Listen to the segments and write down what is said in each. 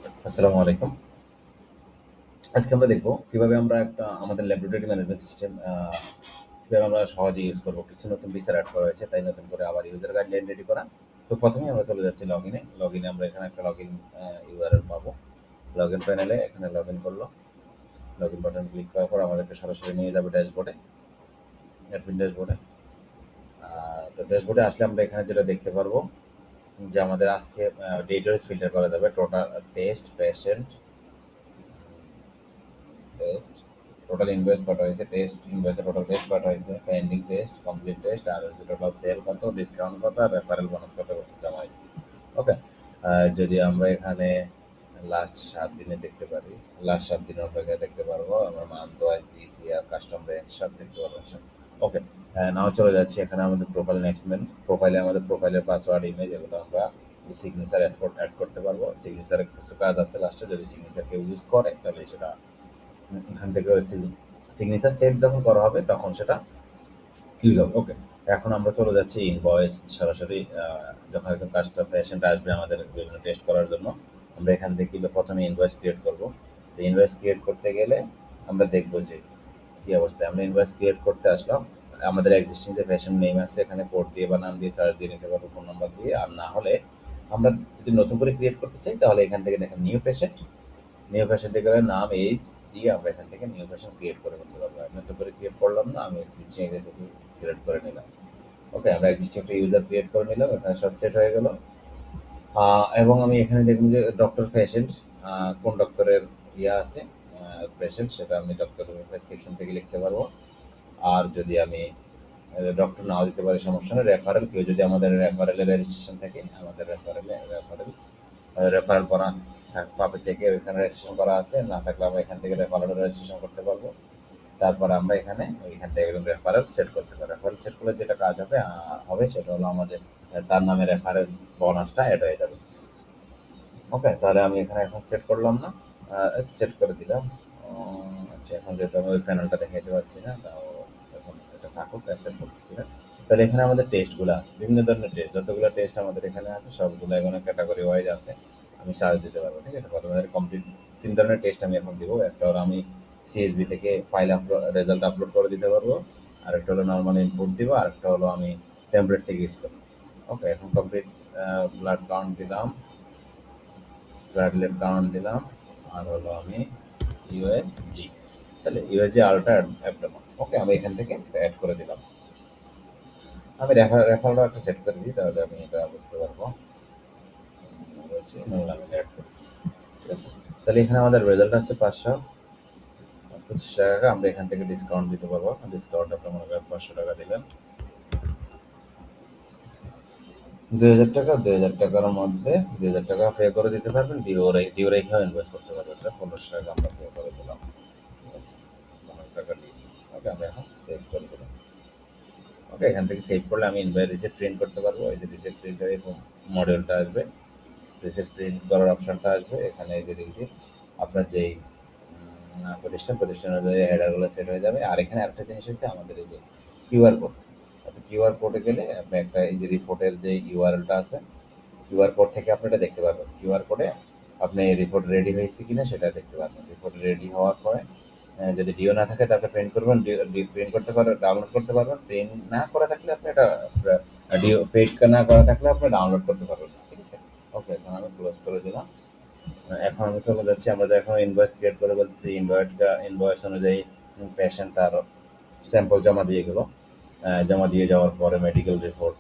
আসসালামু আলাইকুম। আজকে আমরা দেখব কিভাবে আমরা একটা আমাদের ল্যাবরেটরি ম্যানেজমেন্ট সিস্টেম কিভাবে আমরা সহজে ইউজ করব। কিছু নতুন ফিচার এড করা হয়েছে, তাই নতুন করে আবার ইউজার গাইডলাইন রেডি করা। তো প্রথমেই আমরা চলে যাচ্ছি লগইনে। লগইনে আমরা এখানে একটা লগইন ইউআরএল পাবো। লগইন প্যানেলে এখানে লগইন করলো। লগইন বাটন ক্লিক করার পর আমাদেরকে সরাসরি নিয়ে যাবে ড্যাশবোর্ডে, অ্যাডমিন ড্যাশবোর্ডে। তো ড্যাশবোর্ডে আসলে আমরা এখানে যেটা দেখতে পারবো যে আমাদের আজকে ডেট ওয়াইজ ফিল্টার করা যাবে। Total test, patient, test, total invoice কত হয়েছে, টেস্ট ইনভয়েসে টোটাল টেস্ট কত হয়েছে, পেন্ডিং টেস্ট, কমপ্লিট টেস্ট, আর হচ্ছে টোটাল সেল কত, ডিসকাউন্ট কত, আর রেফারেল বোনাস কত জমা হয়েছে। ওকে, যদি আমরা এখানে লাস্ট 7 দিনে দেখতে পারি, লাস্ট 7 দিনের আমরা এখানে দেখতে পারবো, আমরা মান্থ ওয়াইজ দিয়েছি আর কাস্টম রেঞ্জ সব দেখতে পারবো। ওকে, নাও চলে যাচ্ছি এখানে আমাদের প্রোফাইল নেক্সটমেন্ট। প্রোফাইলে আমাদের প্রোফাইলের পাসওয়ার্ড, ইমেজ এগুলো আমরা সিগনেচার এক্সপোর্ট অ্যাড করতে পারবো। সিগনেচারের কিছু কাজ আছে লাস্টে, যদি সিগনেচার কেউ ইউজ করে তাহলে সেটা এখান থেকে সিগনেচার সেট যখন করা হবে তখন সেটা ইউজ হবে। ওকে, এখন আমরা চলে যাচ্ছি ইনভয়েস। সরাসরি যখন একজন কাস্টমার পেশেন্ট আসবে আমাদের বিভিন্ন টেস্ট করার জন্য, আমরা এখান থেকে প্রথমে ইনভয়েস ক্রিয়েট করব। তো ইনভয়েস ক্রিয়েট করতে গেলে আমরা দেখবো যে কী অবস্থায়। আমরা ইনভয়েস ক্রিয়েট করতে আসলাম, আমাদের এক্সিস্টিং যে পেশেন্ট নেম আছে এখানে কোড দিয়ে বা নাম দিয়ে সার্চ দিয়ে নিতে পারবো, ফোন নাম্বার দিয়ে। আর না হলে আমরা যদি নতুন করে ক্রিয়েট করতে চাই তাহলে এখান থেকে দেখেন নিউ পেশেন্ট, নিউ পেশেন্টে গেলে নাম এইজ দিয়ে আমরা এখান থেকে নিউ পেশেন্ট ক্রিয়েট করে করতে পারবো। আমি নতুন করে ক্রিয়েট করলাম না, আমি চেঞ্জ থেকে সিলেক্ট করে নিলাম। ওকে, আমরা এক্সিস্টিং একটা ইউজার ক্রিয়েট করে নিলাম, এখানে সব সেট হয়ে গেল। এবং আমি এখানে দেখব যে ডক্টর পেশেন্ট কোন ডক্টরের ইয়ে আছে পেশেন্ট, সেটা আমি ডক্টরের প্রেসক্রিপশন থেকে লিখতে পারবো। আর যদি আমি ডক্টর নাও দিতে পারি সমস্যা নেই, রেফারেল কেউ যদি আমাদের রেফারেলের রেজিস্ট্রেশন থাকে, আমাদের রেফারেল বোনাস পাবে থেকে ওইখানে রেজিস্ট্রেশন করা আছে, না থাকলে আমরা এখান থেকে রেফারেল রেজিস্ট্রেশন করতে পারবো। তারপর আমরা এখানে ওইখান থেকে রেফারেল সেট করতে পারবো। রেফারেল সেট করলে যেটা কাজ হবে হবে সেটা হলো আমাদের তার নামে রেফারেন্স বোনাসটা অ্যাড হয়ে যাবে। ওকে, তাহলে আমি এখানে এখন সেট করলাম না, সেট করে দিলাম। আচ্ছা, এখন যেহেতু আমি ওই প্যানেলটা দেখাইতে পারছি না, তাও এখন এটা থাকুক, ক্যান্সেল করতেছি না। তাহলে এখানে আমাদের টেস্টগুলো আছে, বিভিন্ন ধরনের টেস্ট, যতগুলো টেস্ট আমাদের এখানে আছে সবগুলো এখানে ক্যাটাগরি ওয়াইজ আছে। আমি সার্চ দিতে পারবো, ঠিক আছে। প্রথমে কমপ্লিট 3 ধরনের টেস্ট আমি এখন দিব। একটা হলো আমি সিএসবি থেকে ফাইল রেজাল্ট আপলোড করে দিতে পারবো, আর একটা হলো নর্মাল ইনপুট দিব, আর একটা হলো আমি টেমপ্লেট থেকে ইউজ করবো। ওকে, এখন কমপ্লিট ব্লাড কাউন্ট দিলাম, ব্লাড কাউন্ট দিলাম, আর হলো আমি ইউএসজি, তাহলে ইউএসজি আলট্রা অ্যাবডোমেন। ওকে, আমি এখান থেকে অ্যাড করে দিলাম। আমি রেফারেলটা একটা সেট করে দিই, তাহলে আমি এটা বুঝতে পারবো। আমি অ্যাড করি, ঠিক আছে। তাহলে এখানে আমাদের রেজাল্ট হচ্ছে 525 টাকা। আমরা এখান থেকে ডিসকাউন্ট দিতে পারবো। ডিসকাউন্ট আপনার মনে করেন 500 টাকা দিলেন, 2000 টাকা, 2000 টাকার মধ্যে 2000 টাকা পে করে দিতে পারবেন। ডিও রেখেও ইনভেস্ট করতে পারবেন। এটা 1500 টাকা আমরা পে করে দিলাম, ঠিক আছে। 15 টাকা দিয়ে ওকে, আমরা এখন সেভ করে দিলাম। ওকে, এখান থেকে সেভ করলে আমি ইনভয়েস রিসিপ্ট প্রিন্ট করতে পারবো। এই যে রিসিপ্ট প্রিন্টার মডেলটা আসবে, রিসিপ্ট প্রিন্ট করার অপশনটা আসবে। এখানে এই যে রিসিপ্ট আপনার যেই প্রতিষ্ঠান অনুযায়ী হেডারগুলো সেট হয়ে যাবে। আর এখানে একটা জিনিস হচ্ছে আমাদের এই যে কিউআর কোড, কিউআর কোডে গেলে আপনি একটা এই যে রিপোর্টের যে ইউআরএলটা আছে, কিউআর কোড থেকে আপনি এটা দেখতে পারবেন। কিউআর কোডে আপনি রিপোর্ট রেডি হয়েছে কিনা সেটা দেখতে পারবেন। রিপোর্ট রেডি হওয়ার পরে যদি ডিও না থাকে তাহলে প্রিন্ট করবেন, প্রিন্ট করতে পারবেন, ডাউনলোড করতে পারবেন। প্রিন্ট না করা থাকলে আপনি এটা ডিও পেড না করা থাকলে আপনি ডাউনলোড করতে পারবেন না, ঠিক আছে। ওকে, এখন আমি ক্লোজ করে দিলাম। এখন আমি চলে যাচ্ছি, আমরা তো এখন ইনভয়েস ক্রিয়েট করে বলছি, ইনভয়েস অনুযায়ী পেশেন্ট তার স্যাম্পল জমা দিয়ে গেল। জমা দিয়ে যাওয়ার পরে মেডিকেল রিপোর্ট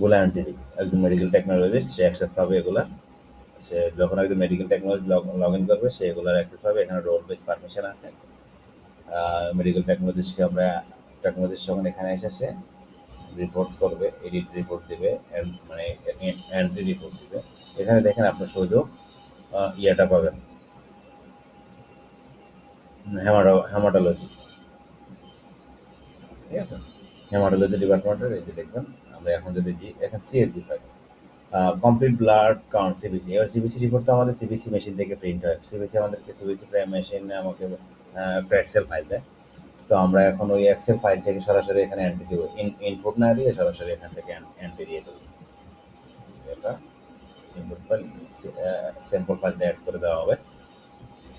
গুলো এন্ট্রি দিবে। একজন মেডিকেল টেকনোলজিস্ট সে অ্যাক্সেস পাবে এগুলা। সে যখন একজন মেডিকেল টেকনোলজি লগ ইন করবে সে এগুলার অ্যাক্সেস পাবে। এখানে রোল বেস পারমিশন আছে। মেডিকেল টেকনোলজিস্টকে আমরা টেকনোলজিস্ট যখন এখানে এসে সে রিপোর্ট করবে, এডিট রিপোর্ট দিবে, মানে এন্ট্রি রিপোর্ট দিবে। এখানে দেখেন আপনার সুযোগ ইয়েটা পাবেন, হেমাটোলজি, ঠিক আছে। হেমাটোলজি ডিপার্টমেন্টের এই যে দেখবেন, আমরা এখন যদি এখানে সিএসবি পাই, কমপ্লিট ব্লাড কাউন্ট সিবিসি। এবার সিবিসি রিপোর্ট তো আমাদের সিবিসি মেশিন থেকে প্রিন্ট হয়। সিবিসি মেশিন আমাকে একটা এক্সেল ফাইল দেয়। তো আমরা এখন ওই এক্সেল ফাইল থেকে সরাসরি এখানে এন্ট্রি দেবো, ইনপুট না দিয়ে সরাসরি এখান থেকে এন্ট্রি দিয়ে দেবো। এটা ইনপুট ফাইল স্যাম্পল ফাইলটা অ্যাড করে দেওয়া হবে।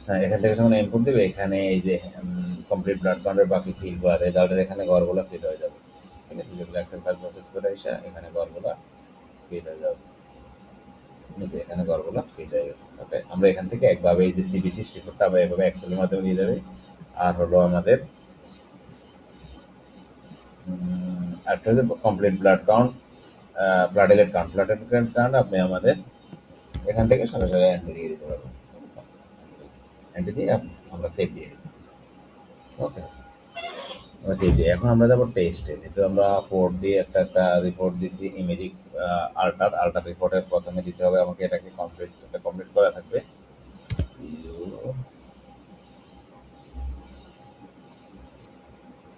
হ্যাঁ, এখান থেকে যখন ইনপুট দেবে এখানে এই যে কমপ্লিট ব্লাড কাউন্টের বাকি ফিল বা রেজাল্টের এখানে ঘরগুলো ফিল হয়ে যাবে। ঠিক আছে, যেগুলো এক্সেল ফাইল প্রসেস করে এসে এখানে ঘরগুলো ফিল হয়ে যাবে। নিচে এখানে ঘরগুলো ফিল হয়ে গেছে। ওকে, আমরা এখান থেকে একভাবে এই যে সিবিসি রিপোর্টটা আমরা এভাবে এক্সেলের মাধ্যমে দিয়ে দেবে। আর হলো আমাদের একটা হচ্ছে complete blood count, blood elite count আপনি আমাদের এখান থেকে সঙ্গে সঙ্গে এন্ট্রি দিয়ে দিতে পারবেন। এন্ট্রি দিয়ে আমরা সেভ দিয়ে দিই। ওকে, আমরা সেভ দিই। এখন আমরা যাবো টেস্টে, যেহেতু আমরা ফোর দিয়ে একটা রিপোর্ট দিছি ইমেজিক আল্টার রিপোর্টের প্রথমে দিতে হবে আমাকে, এটাকে কমপ্লিট করা থাকবে।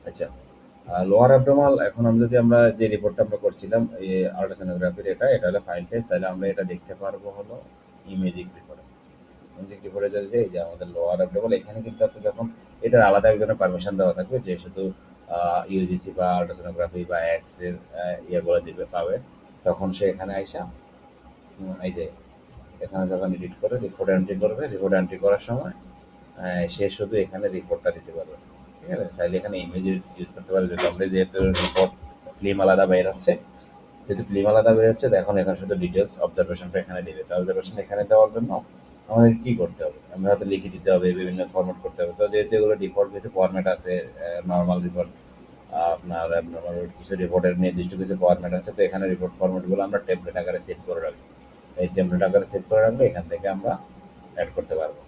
আচ্ছা, লোয়ার অ্যাবডোমাল, এখন আমরা যে রিপোর্টটা আমরা করছিলাম এই আল্ট্রাসোনোগ্রাফির, এটা হলো ফাইল টাইপ, তাহলে আমরা এটা দেখতে পারবো হলো ইমেজিক রিপোর্টে। ইমেজিক রিপোর্টে যে এই যে আমাদের লোয়ার অ্যাবডোমাল, এখানে কিন্তু আপনি যখন এটার আলাদা একজনের পারমিশন দেওয়া থাকবে যে শুধু ইউজিসি বা আল্ট্রাসোনোগ্রাফি বা এক্স এর ইয়েগুলো দিবে পাবে, তখন সে এখানে আইসা এই যে এখানে যখন এডিট করে রিপোর্ট এন্ট্রি করবে, রিপোর্ট এন্ট্রি করার সময় সে শুধু এখানে রিপোর্টটা দিতে পারবে। ঠিক আছে, চাইলে এখানে ইমেজ ইউজ করতে পারে, যেহেতু আমরা যেহেতু রিপোর্ট ফিল্ম আলাদা বের হচ্ছে, যেহেতু ফিল্ম আলাদা বের হচ্ছে, এখন এখানে শুধু ডিটেলস অবজারভেশনটা এখানে দিবে। তো অবজারভেশন এখানে দেওয়ার জন্য আমাদের কী করতে হবে, আমরা হয়তো লিখে দিতে হবে, বিভিন্ন ফরম্যাট করতে হবে। তো যেহেতু এগুলো ডিফল্ট কিছু ফরম্যাট আছে, নর্মাল রিপোর্ট, আপনার নর্মাল কিছু রিপোর্টের নির্দিষ্ট কিছু ফরম্যাট আছে, তো এখানে রিপোর্ট ফরম্যাটগুলো আমরা টেমপ্লেট আকারে সেভ করে রাখি। এই টেমপ্লেট আকারে সেভ করে রাখলে এখান থেকে আমরা অ্যাড করতে পারবো।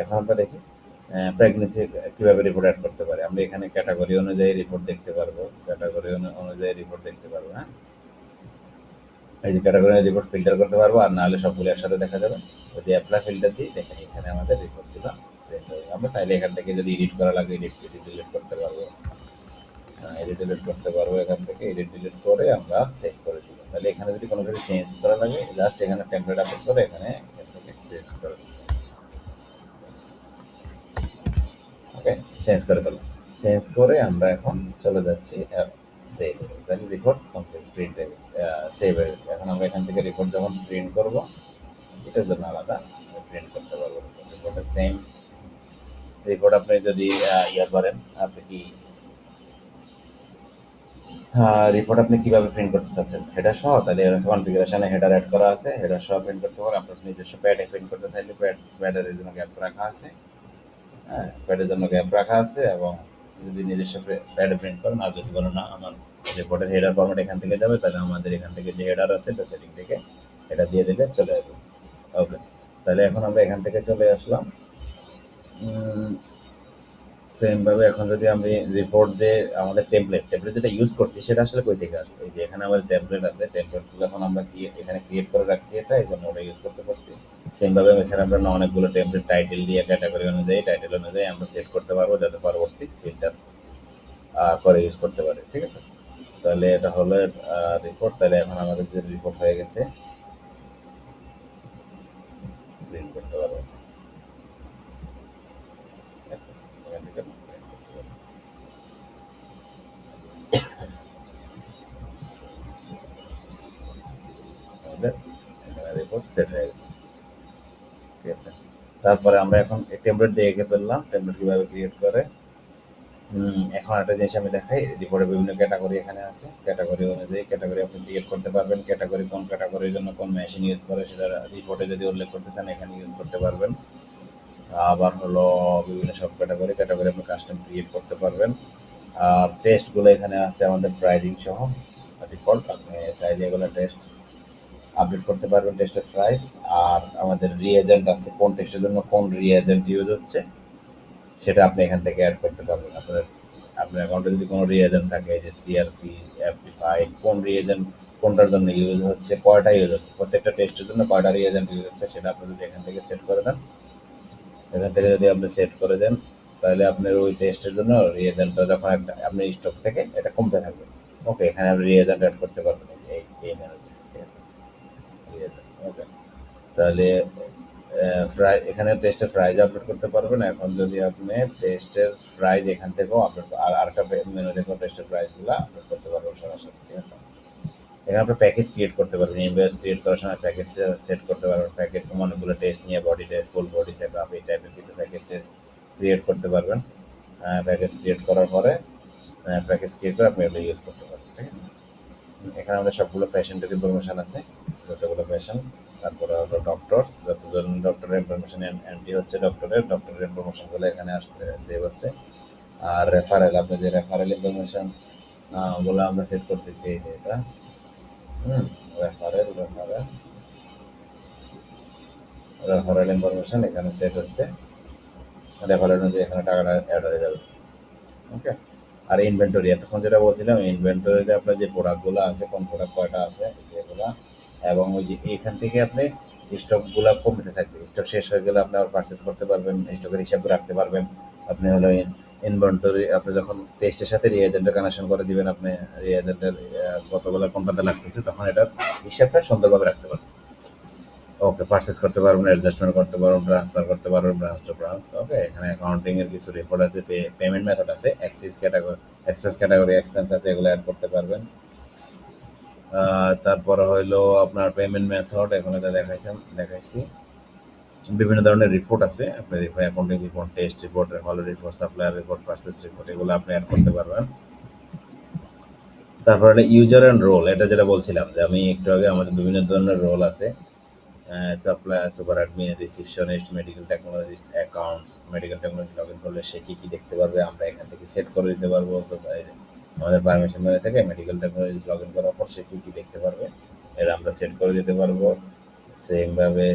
এখন আমরা দেখি প্রেগনেন্সি কীভাবে রিপোর্ট অ্যাড করতে পারি। আমরা এখানে ক্যাটাগরি অনুযায়ী রিপোর্ট দেখতে পারবো, ক্যাটাগরি অনুযায়ী রিপোর্ট দেখতে পারবো। হ্যাঁ, এই যে ক্যাটাগরি রিপোর্ট ফিল্টার করতে পারবো, আর নাহলে সবগুলো একসাথে দেখা যাবে। যদি অ্যাপ্লাই ফিল্টার দিই, দেখেন এখানে আমাদের রিপোর্টগুলো প্রিন্ট হবে। আমরা চাইলে এখান থেকে যদি এডিট করা লাগে এডিট ডিলিট করতে পারবো, এডিট ডিলিট করতে পারবো। এখান থেকে এডিট ডিলিট করে আমরা সেভ করে দিব। তাহলে এখানে যদি কোনো কিছু চেঞ্জ করা লাগে, জাস্ট এখানে টেমপ্লেট আপলোড করে এখানে চেঞ্জ করে দিই। ওকে, চেঞ্জ করে ফেললাম। চেঞ্জ করে আমরা এখন চলে যাচ্ছি সেভ। তাহলে রিপোর্ট কমপ্লিট প্রিন্ট হয়ে গেছে, সেভ হয়ে গেছে। এখন আমরা এখান থেকে রিপোর্ট যখন প্রিন্ট করবো, এটার জন্য আলাদা প্রিন্ট করতে পারবো। রিপোর্টের সেম রিপোর্ট আপনি যদি ইয়ে করেন, আপনি কি রিপোর্ট আপনি কীভাবে প্রিন্ট করতে চাচ্ছেন হেডার সহ, তাহলে কনফিগারেশনে হেডার অ্যাড করা আছে, হেডার সহ প্রিন্ট করতে পারেন। আপনার নিজস্ব প্যাডে প্রিন্ট করতে চাইলে প্যাডের জন্য গ্যাপ রাখা আছে। হ্যাঁ, প্যাডের জন্য গ্যাপ রাখা আছে, এবং যদি নিজস্ব প্যাডে প্রিন্ট করেন, আর যদি বলেন না আমার রিপোর্টের হেডার ফরম্যাট এখান থেকে যাবে, তাহলে আমাদের এখান থেকে যে হেডার আছে এটা সেটিং থেকে এটা দিয়ে দিলে চলে আসবে। ওকে, তাহলে এখন আমরা এখান থেকে চলে আসলাম। সেমভাবে এখন যদি আমি রিপোর্ট যে আমাদের টেমপ্লেট যেটা ইউজ করছি সেটা আসলে কই থেকে আসছে, এই যে এখানে আমাদের টেমপ্লেট আছে, টেমপ্লেট যখন আমরা এখানে ক্রিয়েট করে রাখছি এটা, এই জন্য ওটা ইউজ করতে পারছি। সেমভাবে এখানে আমরা অনেকগুলো টেমপ্লেট টাইটেল দিয়ে ক্যাটাগরি অনুযায়ী টাইটেল অনুযায়ী আমরা সেট করতে পারবো, যাতে পরবর্তী ফিল্টার করে ইউজ করতে পারে। ঠিক আছে, তাহলে এটা হলো রিপোর্ট। তাহলে এখন আমাদের যে রিপোর্ট হয়ে গেছে প্রিন্ট করতে পারবো। এখান থেকে print করতে পারবো। আমাদের এখানে রিপোর্ট সেট হয়ে গেছে। ঠিক আছে, তারপরে আমরা এখন টেমপ্লেট দিয়ে এঁকে ফেললাম, টেমপ্লেট কীভাবে ক্রিয়েট করে। এখন একটা জিনিস আমি দেখাই, রিপোর্টের বিভিন্ন ক্যাটাগরি এখানে আছে, ক্যাটাগরি অনুযায়ী ক্যাটাগরি আপনি ক্রিয়েট করতে পারবেন। ক্যাটাগরি কোন ক্যাটাগরির জন্য কোন মেশিন ইউজ করে সেটা রিপোর্টে যদি উল্লেখ করতে চান এখানে ইউজ করতে পারবেন। আবার হলো বিভিন্ন সব ক্যাটাগরি আপনি কাস্টম ক্রিয়েট করতে পারবেন। আর টেস্টগুলো এখানে আছে আমাদের প্রাইজিং সহ ডিফল্ট, আপনি চাইলে এগুলো টেস্ট আপডেট করতে পারবেন, টেস্টের প্রাইস। আর আমাদের রিএজেন্ট আছে, কোন টেস্টের জন্য কোন রিএজেন্ট ইউজ হচ্ছে সেটা আপনি এখান থেকে অ্যাড করতে পারবেন। আপনার অ্যাকাউন্টে যদি কোনো রিএজেন্ট থাকে, যে সিআরপি, অ্যাপটিফাইড, কোন রিএজেন্ট কোনটার জন্য ইউজ হচ্ছে, কয়টা ইউজ হচ্ছে, প্রত্যেকটা টেস্টের জন্য কয়টা রিএজেন্ট ইউজ হচ্ছে সেটা আপনি যদি এখান থেকে সেট করে দেন, এখান থেকে যদি আপনি সেট করে দেন, তাহলে আপনার ওই টেস্টের জন্য রিএজেন্টটা যখন আপনি স্টক থেকে এটা কমতে থাকবে। ওকে, এখানে আপনি রিএজেন্ট অ্যাড করতে পারবেন এই ম্যানেজার। ঠিক আছে, রিএজেন্ট। ওকে, তাহলে এখানে টেস্টের প্রাইজ আপলোড করতে পারবেন। এখন যদি আপনি টেস্টের প্রাইজ এখান থেকেও আপলোড, আর আরেকটা মেনু থেকেও টেস্টের প্রাইসগুলো আপলোড করতে পারবেন সরাসরি। ঠিক আছে, এখানে আপনার প্যাকেজ ক্রিয়েট করতে পারবেন, ইনভয়েস ক্রিয়েট করার সময় প্যাকেজ সেট করতে পারবেন, প্যাকেজ অনেকগুলো টেস্ট নিয়ে body test, full body set up এই টাইপের কিছু প্যাকেজ ক্রিয়েট করতে পারবেন। প্যাকেজ ক্রিয়েট করার পরে প্যাকেজ ক্রিয়েট করে আপনি এগুলো ইউজ করতে পারবেন, ঠিক আছে। এখানে আমাদের সবগুলো পেশেন্টের ইনফরমেশন আছে, যতগুলো পেশেন্ট, তারপরে হলো ডক্টরস, যতজন ডক্টরের ইনফরমেশন এন্ট্রি হচ্ছে, ডক্টরের ইনফরমেশনগুলো এখানে আসতে সেভ হচ্ছে। আর রেফারেল, আপনি যে রেফারেল ইনফরমেশন ওগুলো আমরা সেট করতেছি এই যে এটা, রেফারেল রেফারেল রেফারেল ইনফরমেশন এখানে সেট হচ্ছে, রেফারেল অনুযায়ী এখানে টাকাটা অ্যাড হয়ে যাবে। ওকে। আর ইনভেন্টরি, এতক্ষণ যেটা বলছিলাম, ইনভেন্টরিতে আপনার যে প্রোডাক্টগুলো আছে, কোন প্রোডাক্ট কয়টা আছে যেগুলো, এবং ওই যে এইখান থেকে আপনি স্টকগুলো কমতে থাকবে, স্টক শেষ হয়ে গেলে আপনি আবার পারচেস করতে পারবেন, স্টকের হিসাব রাখতে পারবেন। আপনি হলো ইনভেন্টরি আপনি যখন টেস্টের সাথে রিএজেন্টের কানেকশন করে দিবেন, আপনি রিএজেন্টের কতগুলো কোনটাতে লাগতেছে, তখন এটার হিসাবটা সুন্দরভাবে রাখতে পারবেন। ওকে, পারচেস করতে পারবেন, অ্যাডজাস্টমেন্ট করতে পারবেন, ট্রান্সফার করতে পারবেন ব্রাঞ্চ টু ব্রাঞ্চ। ওকে, এখানে অ্যাকাউন্টিং এর কিছু রিপোর্ট আছে, পেমেন্ট মেথড আছে, axis category, expense category, expense আছে, এগুলো অ্যাড করতে পারবেন। তারপরে হইলো আপনার পেমেন্ট মেথড, এখানে তো দেখাইছি। বিভিন্ন ধরনের রিপোর্ট আছে, আপনি অ্যাকাউন্টিং রিপোর্ট, টেস্ট রিপোর্ট, হল report, supplier report, purchase report, এগুলো আপনি অ্যাড করতে পারবেন। তারপরে ইউজার অ্যান্ড রোল, এটা যেটা বলছিলাম যে আমি একটু আগে, আমাদের বিভিন্ন ধরনের রোল আছে, supplier, super admin, receptionist, medical technologist, accounts. Medical technology log in করলে সে কী কী দেখতে পারবে আমরা এখান থেকে সেট করে দিতে পারবো। আমাদের পারমিশন মেনে থেকে মেডিকেল টেকনোলজি লগ ইন করার পর সে কী কী দেখতে পারবে এটা আমরা সেট করে দিতে পারবো। সেমভাবে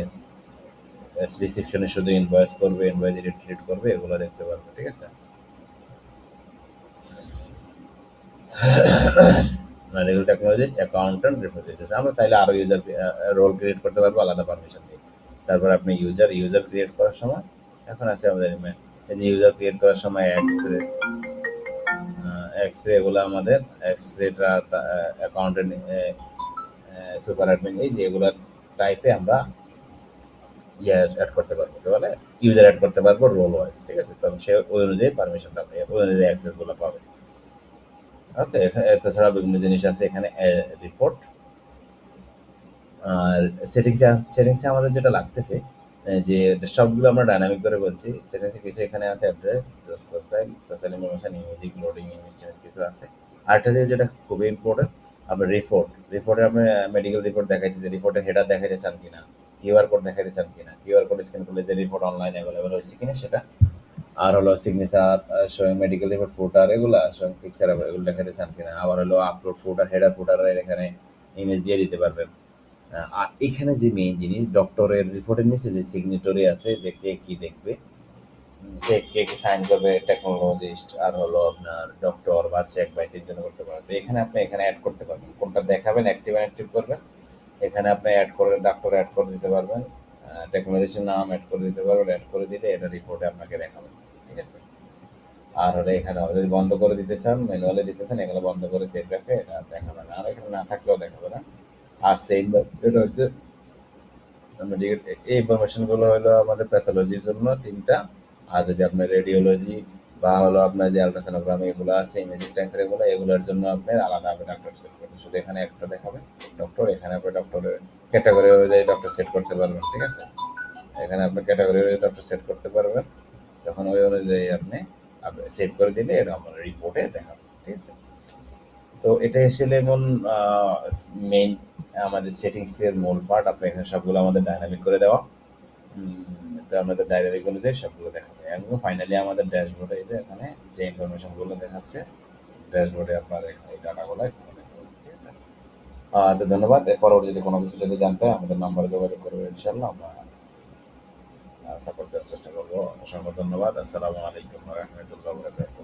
রিসিপশনে শুধু ইনভয়েস করবে, ইনভয়েস এডিট করবে, এগুলো দেখতে পারবে, ঠিক আছে। মেডিকেল টেকনোলজিস্ট, অ্যাকাউন্টেন্ট, রিপ্রেজেন্টেটিভ, আমরা চাইলে আরও ইউজার রোল ক্রিয়েট করতে পারবো আলাদা পারমিশন দিয়ে। তারপর আপনি ইউজার ক্রিয়েট করার সময়, এখন আছে আমাদের এই যে ইউজার ক্রিয়েট করার সময় এক্স রে এগুলো আমাদের এক্স-রেটা অ্যাকাউন্টেন্ট, সুপার অ্যাডমিন, এই যে এগুলোর টাইপে আমরা অ্যাড করতে পারবো, বলে ইউজার অ্যাড করতে পারবো রোল ওয়াইজ, ঠিক আছে। তখন সে ওই অনুযায়ী পারমিশনটা পাবে, ওই অনুযায়ী অ্যাক্সেসগুলো পাবে। ওকে, এছাড়া বিভিন্ন জিনিস আছে এখানে, রিপোর্ট। আর সেটিংসে আমাদের যেটা লাগতেছে, যে সবগুলো আমরা ডাইনামিক করে বলছি, সেটিংসে কিছু এখানে আছে address, social information, music, loading, instance কিছু আছে। আরেকটা জিনিস যেটা খুবই ইম্পর্টেন্ট, আপনার রিপোর্টে আপনি মেডিকেল রিপোর্ট দেখাইতেছে, রিপোর্টের হেডার দেখাইতে চান কিনা, কিউআর কোড দেখাইতে চান কিনা, কিউআর কোড স্ক্যান করলে যে রিপোর্ট অনলাইন অ্যাভেলেবেল হয়েছে কিনা সেটা। আর হলো সিগনেচার, স্বয়ং মেডিকেল রিপোর্ট, ফুটার, এগুলা স্বয়ং পিকচার, এগুলো দেখাতে চান কিনা। আবার হলো আপলোড ফুটার, হেডার ফুটারের এখানে ইমেজ দিয়ে দিতে পারবেন। আর এখানে যে মেইন জিনিস, ডক্টরের রিপোর্টের নিচে যে সিগনেটরি আছে, যে কে কি দেখবে, কে কে কি সাইন করবে, টেকনোলজিস্ট আর হলো আপনার ডক্টর বা চেক বাই তিনজন করতে পারবেন। তো এখানে আপনি এখানে অ্যাড করতে পারবেন, কোনটা দেখাবেন, অ্যাক্টিভ করবেন। এখানে আপনি অ্যাড করে ডক্টর অ্যাড করে দিতে পারবেন, টেকনোলজিস্টের নাম অ্যাড করে দিতে পারবেন, অ্যাড করে দিলে এটা রিপোর্টে আপনাকে দেখাবেন, ঠিক আছে। আর হলে এখানে যদি বন্ধ করে দিতে চান, ম্যানুয়ালি দিতে চান, এগুলো বন্ধ করে সেভ রাখে এটা দেখাবে না, আর এখানে না থাকলেও দেখাবে না। আর সেম এটা হচ্ছে মেডিকেল, এই ইনফরমেশনগুলো হলো আমাদের প্যাথোলজির জন্য তিনটা। আর যদি আপনার রেডিওলজি বা হলো আপনার যে আলট্রাসোনোগ্রাম এগুলো আছে, ইমেজিং ট্যাঙ্কার, এগুলোর জন্য আপনার আলাদা হবে ডক্টর সেট করতে, শুধু এখানে একটা দেখাবে ডক্টর, এখানে আপনি ডক্টরের ক্যাটাগরি অনুযায়ী ডক্টর সেট করতে পারবেন, ঠিক আছে। এখানে আপনি ক্যাটাগরি অনুযায়ী ডক্টর সেট করতে পারবেন, তখন ওই অনুযায়ী আপনি সেভ করে দিলে এটা আমার রিপোর্টে দেখাবে, ঠিক আছে। তো এটা আসলে এমন মেইন আমাদের সেটিংসের মূল পার্ট। আপনি এখানে সবগুলো আমাদের ডাইনামিক করে দেওয়া, তো আমাদের ডাইনামিক অনুযায়ী সবগুলো দেখাবে। এবং ফাইনালি আমাদের ড্যাশবোর্ডে এই যে এখানে যে ইনফরমেশনগুলো দেখাচ্ছে, ড্যাশবোর্ডে আপনার এখানে এই ডাটাগুলো এখানে দেখাবে, ঠিক আছে। তো ধন্যবাদ। এর পরবর্তী কোনো কিছু যদি জানতে হয় আমাদের নাম্বারে যোগাযোগ করবে, ইনশাল্লাহ আমরা সাপোর্ট দেওয়ার চেষ্টা করবো। অসংখ্য ধন্যবাদ। আসসালামু আলাইকুম ওয়া রাহমাতুল্লাহি ওয়া বারাকাতুহু।